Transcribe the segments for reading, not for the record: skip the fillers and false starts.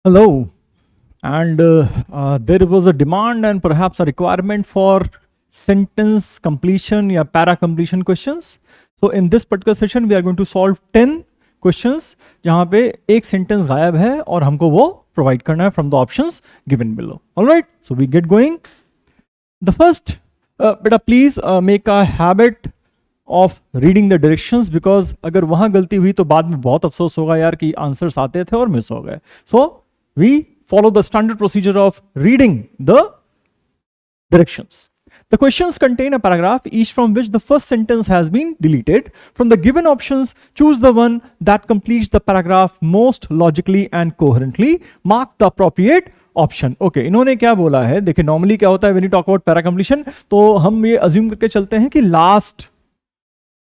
Hello, and there was a demand and perhaps a requirement for sentence completion या para completion questions. So in this particular session we are going to solve 10 questions जहाँ पे एक sentence गायब है और हमको वो provide करना है from the options given below. All right, so we get going. The first, beta please make a habit of reading the directions because अगर वहाँ गलती हुई तो बाद में बहुत अफसोस होगा यार कि आंसर्स आते थे और मिस हो गए. So we follow the standard procedure of reading the directions. The questions contain a paragraph each from which the first sentence has been deleted. From the given options, choose the one that completes the paragraph most logically and coherently. Mark the appropriate option. Okay, इन्होंने क्या बोला है, देखिए normally क्या होता है when you talk about para completion, तो हम ये assume करके चलते हैं कि last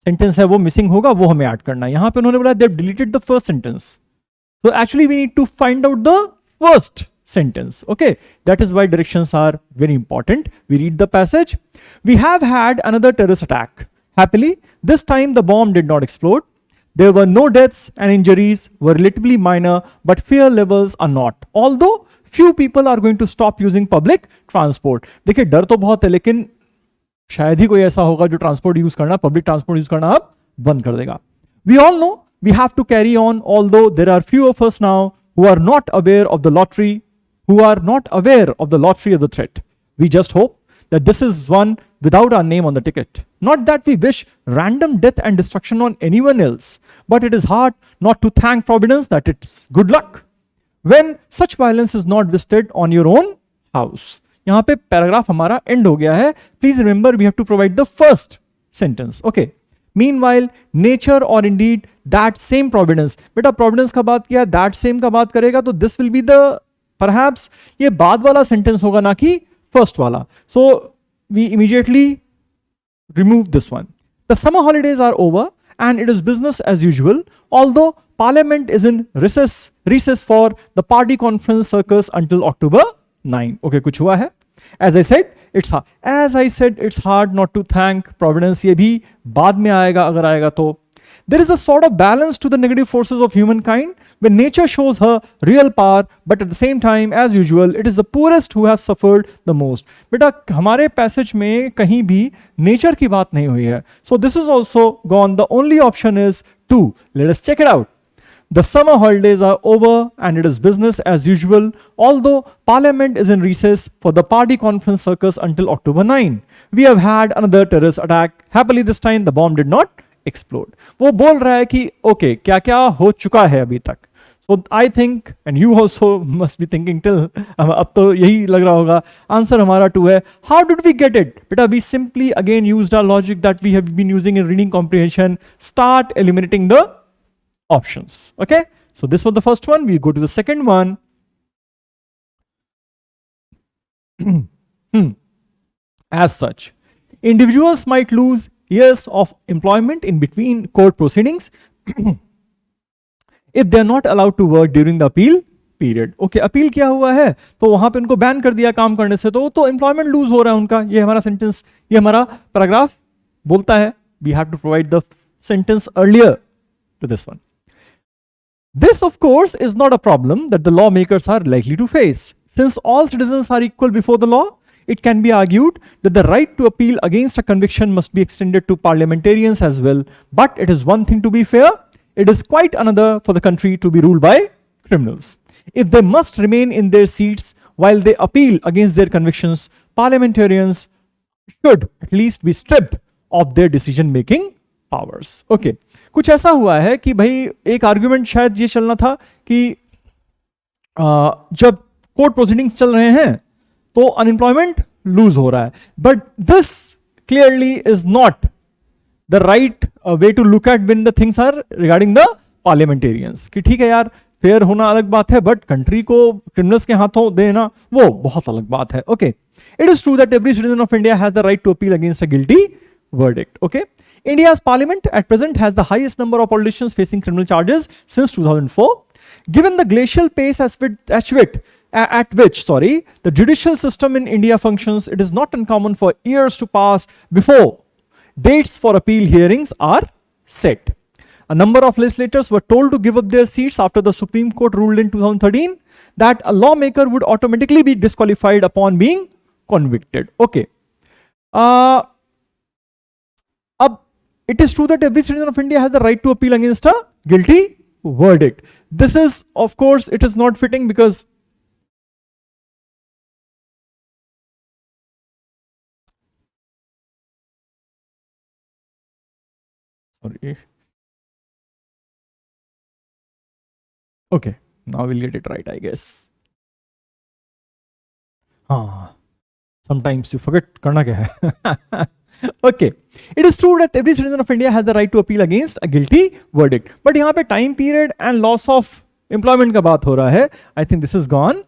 sentence है वो missing होगा, वो हमें add करना है. यहाँ पे उन्होंने बोला they've deleted the first sentence. So actually we need to find out the first sentence. Okay, that is why directions are very important. We read the passage. We have had another terrorist attack. Happily, this time the bomb did not explode. There were no deaths and injuries were relatively minor, but fear levels are not. Although few people are going to stop using public transport. देखिए डर तो बहुत है लेकिन शायद ही कोई ऐसा होगा जो ट्रांसपोर्ट यूज करना, पब्लिक ट्रांसपोर्ट यूज करना अब बंद कर देगा. We all know we have to carry on, although there are few of us now who are not aware of the lottery, of the threat. We just hope that this is one without our name on the ticket. Not that we wish random death and destruction on anyone else, but it is hard not to thank Providence that it's good luck when such violence is not visited on your own house. यहाँ पे paragraph हमारा and हो गया है. Please remember we have to provide the first sentence. Okay. Meanwhile, nature or indeed that same providence. बेटा providence का बात किया, that same का बात करेगा तो this will be the perhaps ये बाद वाला sentence होगा ना कि first वाला. So we immediately remove this one. The summer holidays are over and it is business as usual. Although Parliament is in recess for the party conference circus until October 9. Okay, कुछ हुआ है? As I said, it's hard not to thank Providence. ये भी बाद में आएगा अगर आएगा तो. There is a sort of balance to the negative forces of humankind when nature shows her real power, but at the same time, as usual, it is the poorest who have suffered the most. बेटा हमारे passage में कहीं भी nature की बात नहीं हुई है. So this is also gone. The only option is 2. Let us check it out. The summer holidays are over and it is business as usual, although Parliament is in recess for the party conference circus until October 9. We have had another terrorist attack. Happily this time the bomb did not explode. वो बोल रहा है कि okay, क्या क्या हो चुका है अभी तक. So I think, and you also must be thinking till, अब तो यही लग रहा होगा, आंसर हमारा 2 है. How did we get it? बेटा we simply again used our logic that we have been using in reading comprehension. Start eliminating the options. Okay, so this was the first one. We go to the second one. As such, individuals might lose years of employment in between court proceedings if they are not allowed to work during the appeal period. Okay, appeal किया हुआ है तो वहां पे उनको ban कर दिया काम करने से, तो employment lose हो रहा है उनका. ये हमारा sentence, ये हमारा paragraph बोलता है. We have to provide the sentence earlier to this one. This, of course, is not a problem that the lawmakers are likely to face. Since all citizens are equal before the law, it can be argued that the right to appeal against a conviction must be extended to parliamentarians as well. But it is one thing to be fair, it is quite another for the country to be ruled by criminals. If they must remain in their seats while they appeal against their convictions, parliamentarians should at least be stripped of their decision-making powers. Okay, कुछ ऐसा हुआ है कि भाई एक argument शायद ये चलना था कि जब कोर्ट प्रोसीडिंग्स चल रहे हैं तो अनएम्प्लॉयमेंट लूज हो रहा है. But this clearly is not the right way to look at when the things are regarding the parliamentarians. कि ठीक है यार, फेयर होना अलग बात है, बट कंट्री को क्रिमिनल्स के हाथों देना वो बहुत अलग बात है. Okay, it is true that every citizen of India has the right to appeal against a guilty verdict. Okay, India's parliament at present has the highest number of politicians facing criminal charges since 2004. Given the glacial pace at which the judicial system in India functions, it is not uncommon for years to pass before dates for appeal hearings are set. A number of legislators were told to give up their seats after the Supreme Court ruled in 2013 that a lawmaker would automatically be disqualified upon being convicted. Okay. It is true that every citizen of India has the right to appeal against a guilty verdict. This is, of course, it is not fitting because sorry. Okay, now we'll get it right, I guess. Sometimes you forget karna kya hai. Okay, it is true that every citizen of India has the right to appeal against a guilty verdict. But यहाँ पे time period and loss of employment का बात हो रहा है. I think this is gone.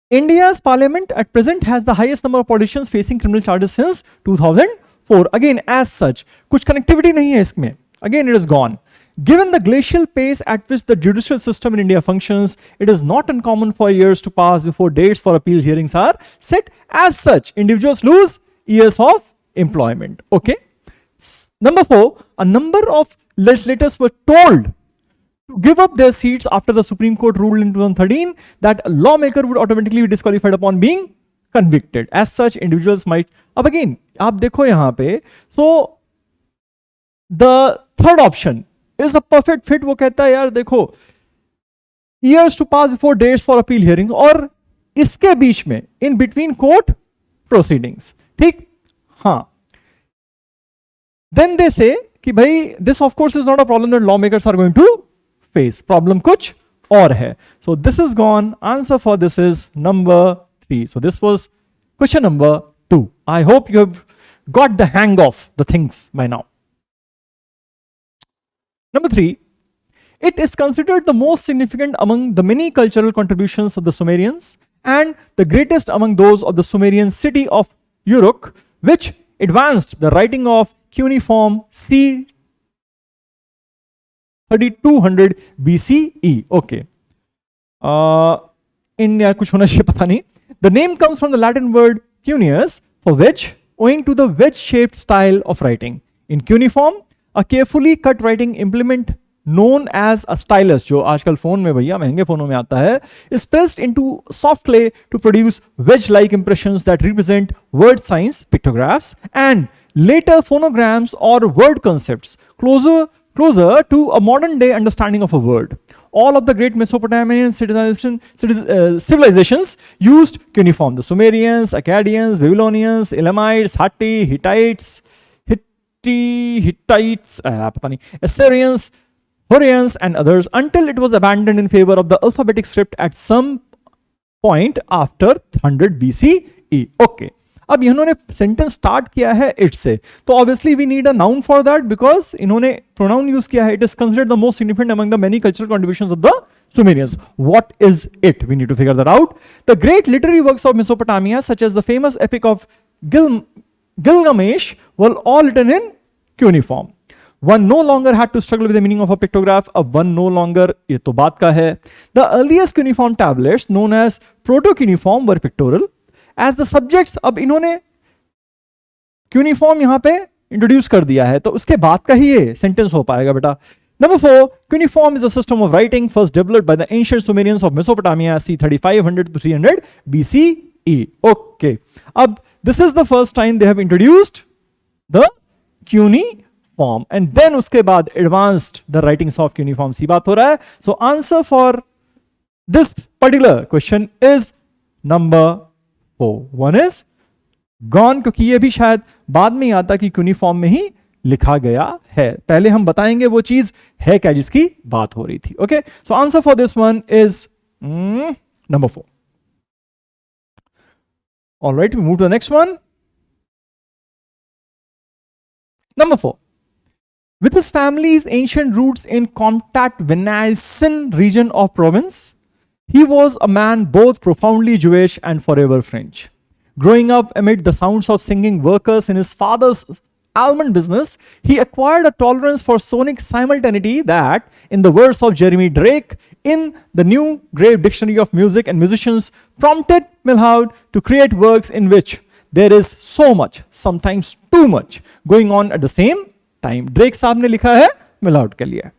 India's parliament at present has the highest number of politicians facing criminal charges since 2004. Again, as such, कुछ connectivity नहीं है इसमें. Again, it is gone. Given the glacial pace at which the judicial system in India functions, it is not uncommon for years to pass before dates for appeal hearings are set. As such, individuals lose years of employment. Okay. Number 4, a number of legislators were told to give up their seats after the Supreme Court ruled in 2013 that a lawmaker would automatically be disqualified upon being convicted. As such, individuals might. Ab again, aap dekho yahan pe. So, the third option is a perfect fit. वो कहता है यार देखो, years to pass before dates for appeal hearings और इसके बीच में in between court proceedings. ठीक? हाँ. Then they say कि भाई this of course is not a problem that lawmakers are going to face. Problem कुछ और है. So this is gone. Answer for this is number 3. So this was question number 2. I hope you have got the hang of the things by now. Number 3, it is considered the most significant among the many cultural contributions of the Sumerians and the greatest among those of the Sumerian city of Uruk, which advanced the writing of cuneiform c. 3200 BCE. Okay. India kuch hona chahiye pata nahi. The name comes from the Latin word cuneus, for which, owing to the wedge-shaped style of writing. In cuneiform, a carefully cut writing implement known as a stylus, जो आजकल phone में भैया महंगे फोनों में आता है, is pressed into soft clay to produce wedge-like impressions that represent word signs, pictographs, and later phonograms or word concepts closer to a modern day understanding of a word. All of the great Mesopotamian civilizations used cuneiform. The Sumerians, Akkadians, Babylonians, Elamites, Hittites, Assyrians, Hurrians, and others, until it was abandoned in favor of the alphabetic script at some point after 100 BCE. Okay. अब इन्होंने sentence start किया है it say, तो obviously we need a noun for that because इन्होंने pronoun use किया है. It is considered the most significant among the many cultural contributions of the Sumerians. What is it? We need to figure that out. The great literary works of Mesopotamia, such as the famous epic of Gilgamesh, were all written in cuneiform. One no longer had to struggle with the meaning of a pictograph. अब one no longer, ये तो बात का है. The earliest cuneiform tablets, known as proto-cuneiform, were pictorial. As the subjects, अब इन्होंने cuneiform यहाँ पे इंट्रोड्यूस कर दिया है, तो उसके बाद का ही ये सेंटेंस हो पाएगा बेटा. Number 4, cuneiform is a system of writing first developed by the ancient Sumerians of Mesopotamia, c. 3500 to 300 BCE. Okay. अब this is the first time they have introduced the cuneiform, and then उसके बाद advanced the writings of cuneiform. सी बात हो रहा है. So answer for this particular question is number 4. One is gone, क्योंकि ये भी शायद बाद में ही आता कि cuneiform में ही लिखा गया है. पहले हम बताएंगे वो चीज है क्या जिसकी बात हो रही थी. Okay, so answer for this one is number 4. All right, we move to the next one. Number 4. With his family's ancient roots in Contact Venaisin region of province, he was a man both profoundly Jewish and forever French. Growing up amid the sounds of singing workers in his father's almond business, he acquired a tolerance for sonic simultaneity that, in the words of Jeremy Drake in the New Grave Dictionary of Music and Musicians, prompted Milhaud to create works in which there is so much, sometimes too much, going on at the same time. Drake साहब ने लिखा है Milhaud के लिए.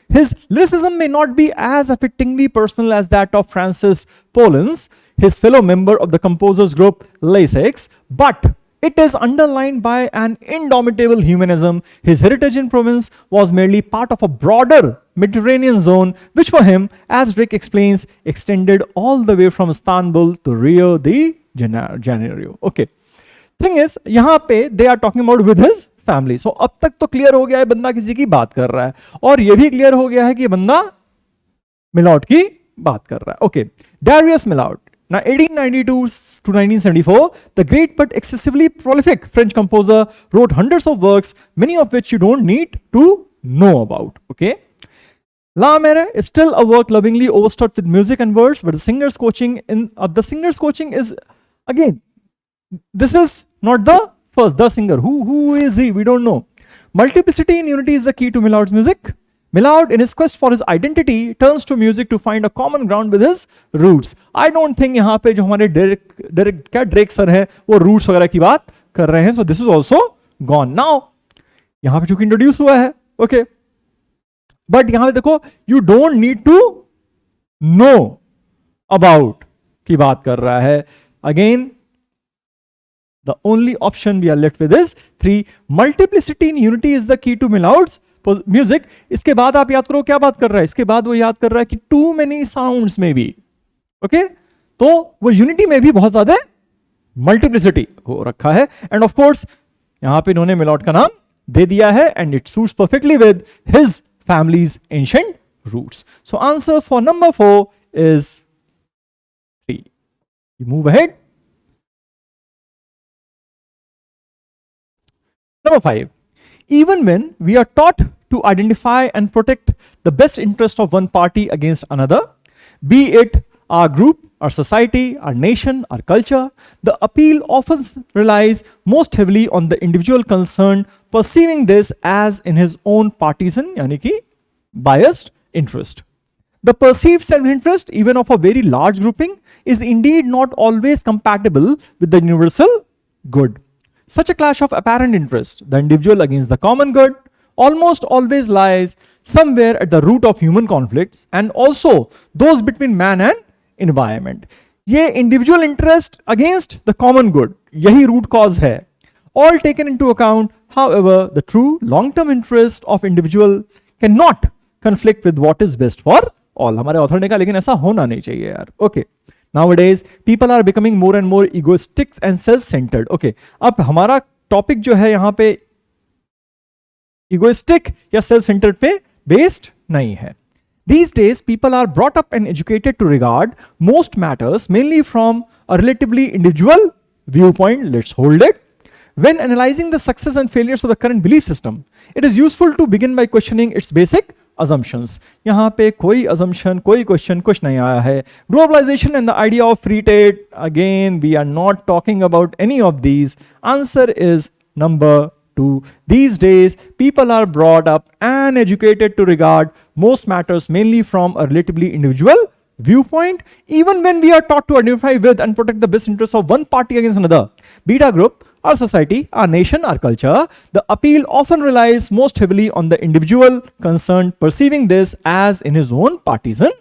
His lyricism may not be as affectingly personal as that of Francis Poulenc, his fellow member of the composers group ESSEC, but it is underlined by an indomitable humanism. His heritage in Provence was merely part of a broader Mediterranean zone, which for him, as Rick explains, extended all the way from Istanbul to Rio de Janeiro. Okay. Thing is, यहाँ पे they are talking about with his family. So अब तक तो clear हो गया है बंदा किसी की बात कर रहा है, और ये भी क्लियर हो गया है कि बंदा मिलाउट की बात कर रहा है. Okay. Darius Milhaud. Now, 1892 to 1974, the great but excessively prolific French composer wrote hundreds of works, many of which you don't need to know about. Okay. La Mere is still a work lovingly overstuffed with music and words, but the singer's coaching is, again, this is not the first, the singer. Who is he? We don't know. Multiplicity in unity is the key to Milhaud's music. Milhaud, in his quest for his identity, turns to music to find a common ground with his roots. I don't think यहाँ पे जो हमारे Drake sir है वो roots वगैरह की बात कर रहे हैं. So this is also gone. Now यहाँ पे चूंकि इंट्रोड्यूस हुआ है, okay, बट यहाँ पे देखो you don't need to know about की बात कर रहा है. Again, the only option we are left with is 3. Multiplicity in unity is the key to Milhaud's music. इसके बाद आप याद करो क्या बात कर रहा है, इसके बाद वो याद कर रहा है कि टू मेनी साउंड्स में भी, ओके, तो वो यूनिटी में भी बहुत ज्यादा मल्टीप्लिसिटी हो रखा है. एंड ऑफ कोर्स यहां पे इन्होंने मिलाउट का नाम दे दिया है, and it suits perfectly with his families ancient roots. So answer for number 4 is 3. Move ahead. Number 5. Even when we are taught to identify and protect the best interest of one party against another, be it our group, our society, our nation, our culture, the appeal often relies most heavily on the individual concerned, perceiving this as in his own partisan, yani ki biased interest. The perceived self-interest, even of a very large grouping, is indeed not always compatible with the universal good. Such a clash of apparent interest, the individual against the common good, almost always lies somewhere at the root of human conflicts, and also those between man and environment. ये individual interest against the common good, यही root cause है. All taken into account, however, the true long-term interest of individual cannot conflict with what is best for all. हमारे author ने कहा लेकिन ऐसा होना नहीं चाहिए यार. Okay. Nowadays, people are becoming more and more egoistic and self-centered. Okay, अब हमारा टॉपिक जो है यहाँ पे egoistic या self-centered पे based नहीं है. These days, people are brought up and educated to regard most matters mainly from a relatively individual viewpoint. Let's hold it. When analyzing the success and failures of the current belief system, it is useful to begin by questioning its basic assumptions. यहाँ पे कोई assumption, कोई question कुछ नहीं आया है. Globalization and the idea of free trade, again we are not talking about any of these. Answer is number 2. These days people are brought up and educated to regard most matters mainly from a relatively individual viewpoint, even when we are taught to identify with and protect the best interests of one party against another. Beta group, our society, our nation, our culture, the appeal often relies most heavily on the individual concerned, perceiving this as in his own partisan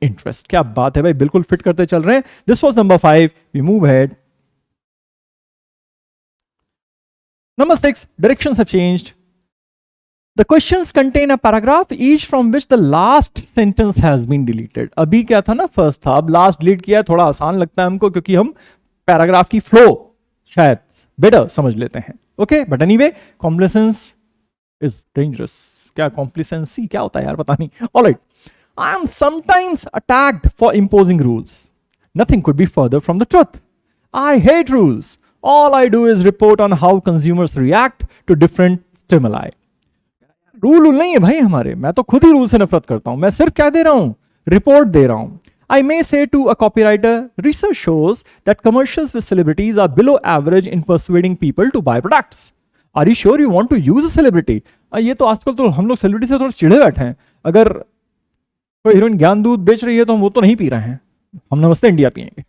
interest. क्या बात है भाई, बिल्कुल fit करते चल रहे हैं. This was number 5. We move ahead. Number 6. Directions have changed. The questions contain a paragraph each from which the last sentence has been deleted. अभी क्या था ना, फर्स्ट था, अब लास्ट डिलीट किया. थोड़ा आसान लगता है हमको क्योंकि हम पैराग्राफ की फ्लो शायद बेटर समझ लेते हैं. Okay, but anyway, complacence is dangerous. क्या कॉम्प्लिसेंसी क्या होता है यार, पता नहीं. Alright. I am sometimes attacked for imposing rules. Nothing could be further from the truth. I hate rules. All I do is report on how consumers react to different stimuli. Rule नहीं है भाई हमारे, मैं तो खुद ही rule से नफरत करता हूं. मैं सिर्फ क्या दे रहा हूं, रिपोर्ट दे रहा हूं. I may say to a copywriter, research shows that commercials with celebrities are below average in persuading people to buy products. Are you sure you want to use a celebrity? ये तो आजकल तो हम लोग celebrity से थोड़ा चिढ़े बैठे हैं. अगर कोई हीरोइन ज्ञान दूध बेच रही है तो हम वो तो नहीं पी रहे हैं, हम नमस्ते इंडिया पिएंगे.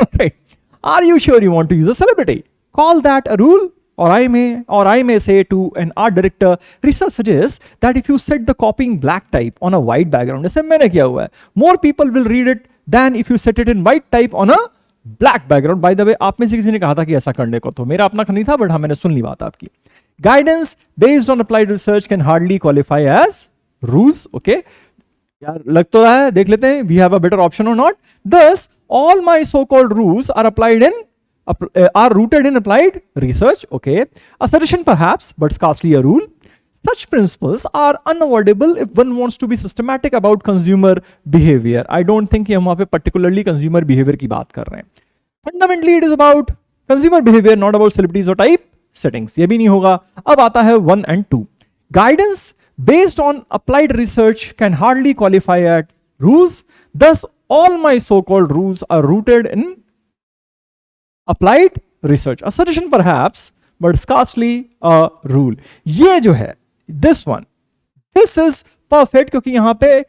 Alright. Are you sure you want to use a celebrity? Call that a rule? I may say to an art director, research suggests that if you set the copying black type on a white background, जैसे मैंने किया हुआ है, more people will read it than if you set it in white type on a black background. By the way, आप में से किसी ने कहा था कि ऐसा करने को, तो मेरा अपना नहीं था, बट हाँ मैंने सुन ली बात आपकी. Guidance based on applied research can hardly qualify as rules. Okay, यार लग तो रहा है, देख लेते हैं, we have a better option or not. Thus, all my so-called rules are rooted in applied research. Okay, a suggestion perhaps, but scarcely a rule. Such principles are unavoidable if one wants to be systematic about consumer behavior. I don't think कि हम वहाँ पे particularly consumer behavior की बात कर रहे हैं. Fundamentally, it is about consumer behavior, not about celebrities or type settings. ये भी नहीं होगा. अब आता है 1 and 2. Guidance based on applied research can hardly qualify as rules. Thus, all my so-called rules are rooted in applied research. A suggestion perhaps, but scarcely a rule. ये जो है, this one, this is perfect, क्योंकि यहाँ पे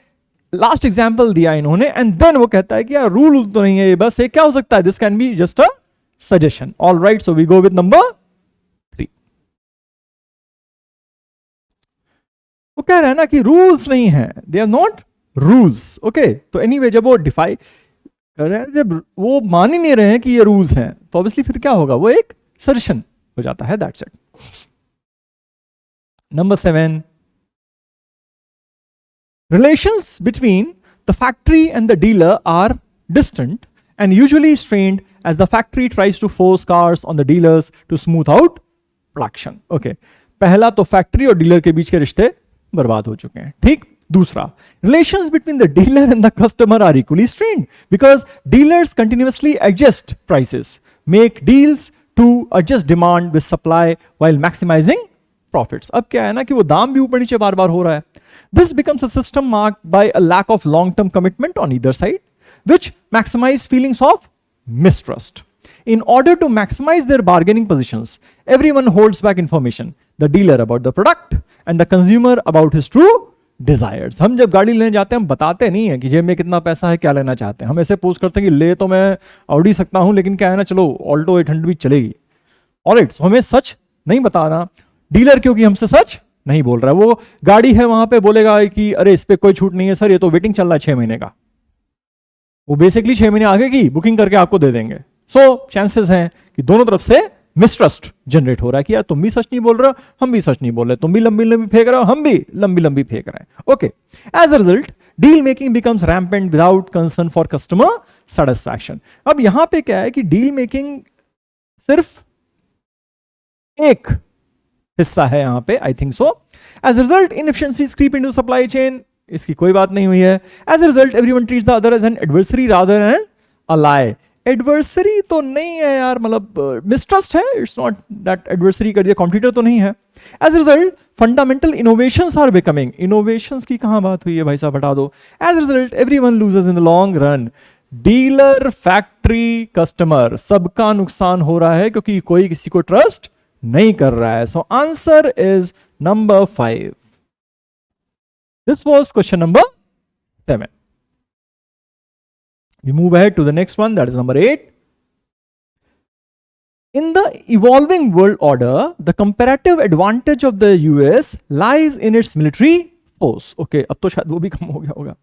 last example दिया इन्होंने, and then वो कहता है कि यार रूल तो नहीं है ये, बस ये क्या हो सकता है, this can be just a suggestion. All right, so we go with number 3. वो कह रहा है ना कि रूल्स नहीं है, they are not rules. Okay, तो एनीवे जब वो डिफाइन कर रहे हैं, जब वो मान ही नहीं रहे हैं कि ये रूल्स हैं, तो ऑब्वियसली फिर क्या होगा, वो एक सजेशन हो जाता है. That's it. Number 7. Relations between the factory and the dealer are distant and usually strained as the factory tries to force cars on the dealers to smooth out production. Okay. पहला तो factory और dealer के बीच के रिश्ते बर्बाद हो चुके हैं. ठीक. दूसरा, relations between the dealer and the customer are equally strained because dealers continuously adjust prices, make deals to adjust demand with supply while maximizing profits. अब क्या है ना कि वो दाम भी ऊपर नीचे बार बार हो रहा है. This becomes a system marked by a lack of long-term commitment on either side, which maximize feelings of mistrust. In order to maximize their bargaining positions, everyone holds back information, the dealer about the product and the consumer about his true desires. हम जब गाड़ी लेने जाते हैं, हम बताते नहीं है कि जेब में कितना पैसा है, क्या लेना चाहते हैं. हम ऐसे पोस्ट करते हैं कि ले तो मैं ऑडी सकता हूं, लेकिन क्या है ना, चलो ऑल्टो 800 भी चलेगी. ऑलराइट, तो हमें सच नहीं बताना. डीलर क्योंकि हमसे सच नहीं बोल रहा है, वो गाड़ी है वहां पे बोलेगा कि अरे इस पे कोई छूट नहीं है सर, ये तो वेटिंग चल रहा है 6 महीने का. वो बेसिकली 6 महीने आगे की बुकिंग करके आपको दे देंगे. सो चांसेस हैं कि दोनों तरफ से मिसट्रस्ट जनरेट हो रहा है कि यार तुम भी सच नहीं बोल रहे हो, हम भी सच नहीं बोल रहे, तुम भी लंबी लंबी फेंक रहे हो, हम भी लंबी लंबी फेंक रहे हैं. Okay, as a result deal making becomes rampant without concern for customer satisfaction. अब यहां पे क्या है कि डील मेकिंग सिर्फ एक हिस्सा है यहां पे, I think so. As a result inefficiencies creep into supply chain, इसकी कोई बात नहीं हुई है. As a result everyone treats the other as an adversary rather than an ally. Adversary तो नहीं है यार, मतलब मिसट्रस्ट है, इट्स नॉट दैट एडवर्सरी कर दिया, कॉम्पिटिटर तो नहीं है. As a result fundamental innovations are becoming, innovations की कहां बात हुई है भाई साहब, हटा दो. As a result everyone loses in the long run. Dealer, factory, customer, सबका नुकसान हो रहा है क्योंकि कोई किसी को ट्रस्ट नहीं कर रहा है. So answer is number 5. This was question number 7. We move ahead to the next one, that is number 8. In the evolving world order, the comparative advantage of the US lies in its military force. Okay, अब तो शायद वो भी कम हो गया होगा.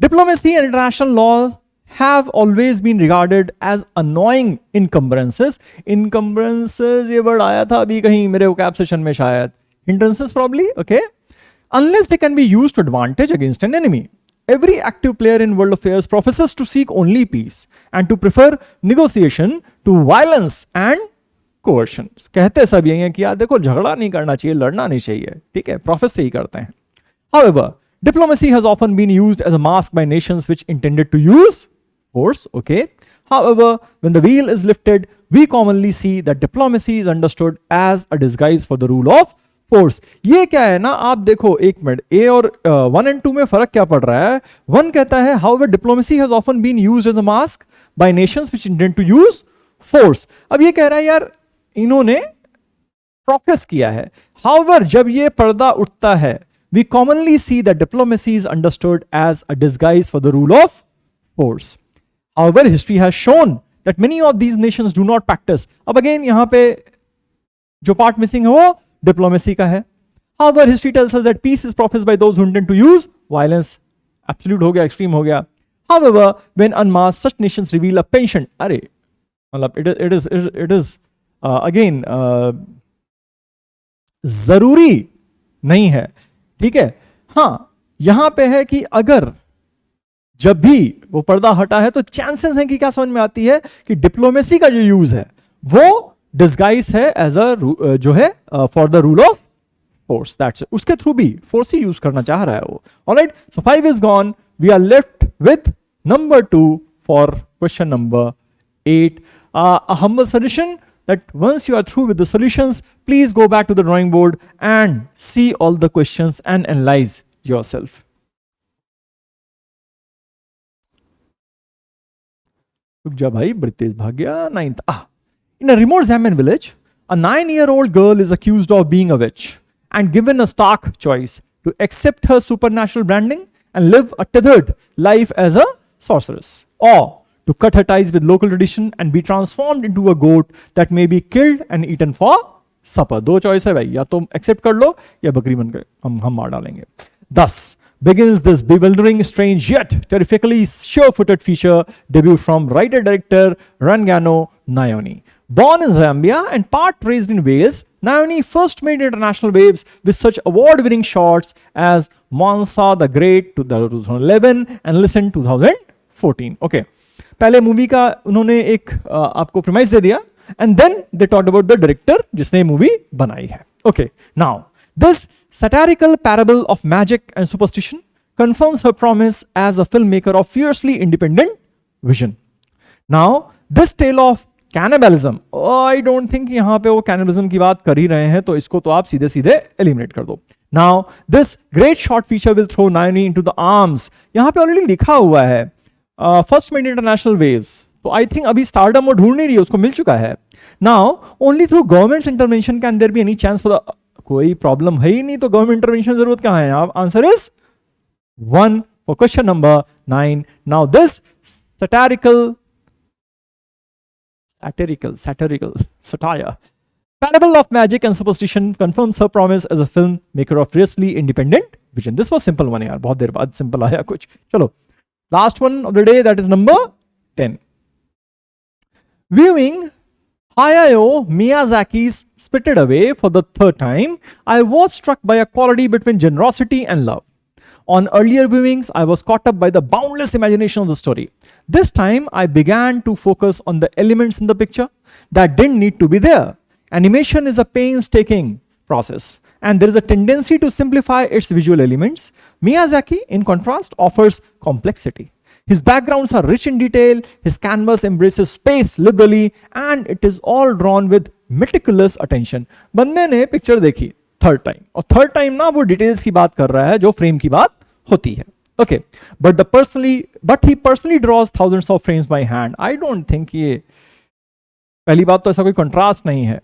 Diplomacy and international law have always been regarded as annoying encumbrances. Encumbrances ये word आया था अभी कहीं मेरे vocab session में शायद. Hindrances probably, okay. Unless they can be used to advantage against an enemy. Every active player in world affairs professes to seek only peace and to prefer negotiation to violence and coercion. कहते सब यही हैं कि यार देखो झगड़ा नहीं करना चाहिए, लड़ना नहीं चाहिए, ठीक है, प्रोफेस से ही करते हैं. However, diplomacy has often been used as a mask by nations which intended to use force. Okay. However, when the veil is lifted, we commonly see that diplomacy is understood as a disguise for the rule of force. ये क्या है ना, आप देखो एक minute, ए और 1 and 2 में फर्क क्या पड़ रहा है. 1 कहता है however diplomacy has often been used as a mask by nations which intend to use force. अब ये कह रहा है यार इन्होंने प्रोफेस किया है. however जब ये पर्दा उठता है, we commonly see that diplomacy is understood as a disguise for the rule of force. However, history has shown that many of these nations do not practice. अब अगेन यहां पे जो पार्ट मिसिंग है वो डिप्लोमेसी का है. However, history tells us that peace is professed by those who intend to use violence. Absolute हो गया, extreme हो गया. However, when unmasked, such nations reveal a penchant. अरे मतलब it is again जरूरी नहीं है, ठीक है. हाँ, यहां पे है कि अगर जब भी वो पर्दा हटा है तो चांसेस हैं कि क्या समझ में आती है कि डिप्लोमेसी का जो यूज है वो डिस्गाइज है एज अ जो है for the rule of force. That's उसके थ्रू भी फोर्स ही यूज करना चाह रहा है वो. Alright, so 5 is gone. We are left with number 2 for question number 8. A humble suggestion that once you are through with the solutions, please go back to the drawing board and see all the questions and analyze yourself. रुक जा भाई, बड़ी तेज भाग गया. 9th. In a remote Zambian village, a 9-year-old girl is accused of being a witch and given a stark choice to accept her supernatural branding and live a tethered life as a sorceress, or to cut her ties with local tradition and be transformed into a goat that may be killed and eaten for supper. दो choice है भाई, या तो accept कर लो या बकरी बन के हम मार डालेंगे. Thus begins this bewildering, strange yet terrifically sure-footed feature debut from writer-director Rangano Nyoni. Born in Zambia and part raised in Wales, Nyoni first made international waves with such award-winning shots as Monza the Great 2011 and Listen 2014. Okay, पहले movie का उन्होंने एक आपको premise दे दिया and then they talked about the director जिसने movie बनाई है. Okay, now this satirical parable of magic and superstition confirms her promise as a filmmaker of fiercely independent vision. Now, this tale of cannibalism, I don't think यहाँ पे वो cannibalism की बात कर ही रहे हैं, तो इसको तो आप सीधे सीधे eliminate कर दो. Now, this great short feature will throw Nyoni into the arms. यहाँ पे already लिखा हुआ है first made international waves. तो I think अभी stardom वो ढूंढ नहीं रही है, उसको मिल चुका है. Now, only through government's intervention can there be any chance for the कोई प्रॉब्लम है ही नहीं, तो गवर्नमेंट इंटरवेंशन जरूरत कहां है. आप answer is 1 for question number 9. Now this satire parable of magic and superstition confirms her promise as a filmmaker of fiercely independent vision. This was simple one यार, बहुत देर बाद सिंपल आया कुछ. चलो, last one of the day, that is number 10. Viewing Hayao Miyazaki's Spirited Away for the third time, I was struck by a quality between generosity and love. On earlier viewings, I was caught up by the boundless imagination of the story. This time, I began to focus on the elements in the picture that didn't need to be there. Animation is a painstaking process, and there is a tendency to simplify its visual elements. Miyazaki, in contrast, offers complexity. His backgrounds are rich in detail, his canvas embraces space liberally, and it is all drawn with meticulous attention. बंदे ने picture देखी third time, और third time ना वो details की बात कर रहा है जो फ्रेम की बात होती है. Okay, but he personally draws thousands of frames by hand. I don't think ये पहली बात तो ऐसा कोई कंट्रास्ट नहीं है.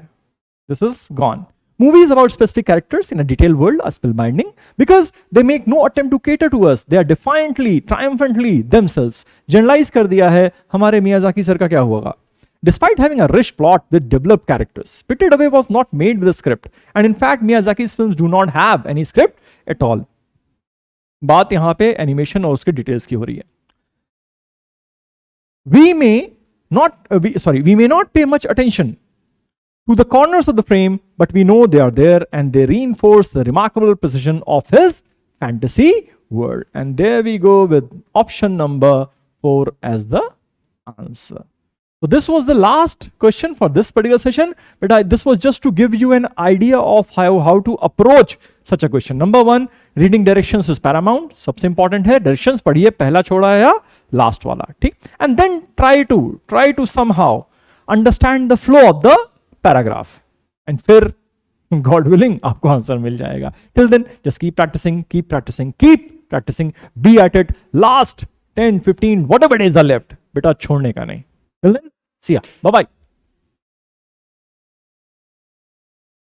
This is gone. Movies about specific characters in a detailed world are spellbinding because they make no attempt to cater to us. They are defiantly, triumphantly themselves. Generalize कर दिया है हमारे मियाज़ाकी सर का क्या हुआ. Despite having a rich plot with developed characters, Spirited Away was not made with a script. And in fact, Miyazaki's films do not have any script at all. बात यहाँ पे एनिमेशन और उसके details की हो रही है. We may not pay much attention to the corners of the frame, but we know they are there and they reinforce the remarkable precision of his fantasy world. And there we go with option number 4 as the answer. So this was the last question for this particular session, but this was just to give you an idea of how to approach such a question. Number 1, reading directions is paramount. सबसे important है directions पढ़िए, पहला छोड़ा है या last वाला, ठीक? And then try to somehow understand the flow of the paragraph, and फिर God willing आपको आंसर मिल जाएगा. Till then, just keep practicing, be at it. Last 10, 15, whatever days are left, बेटा छोड़ने का नहीं. Till then, see ya. Bye bye.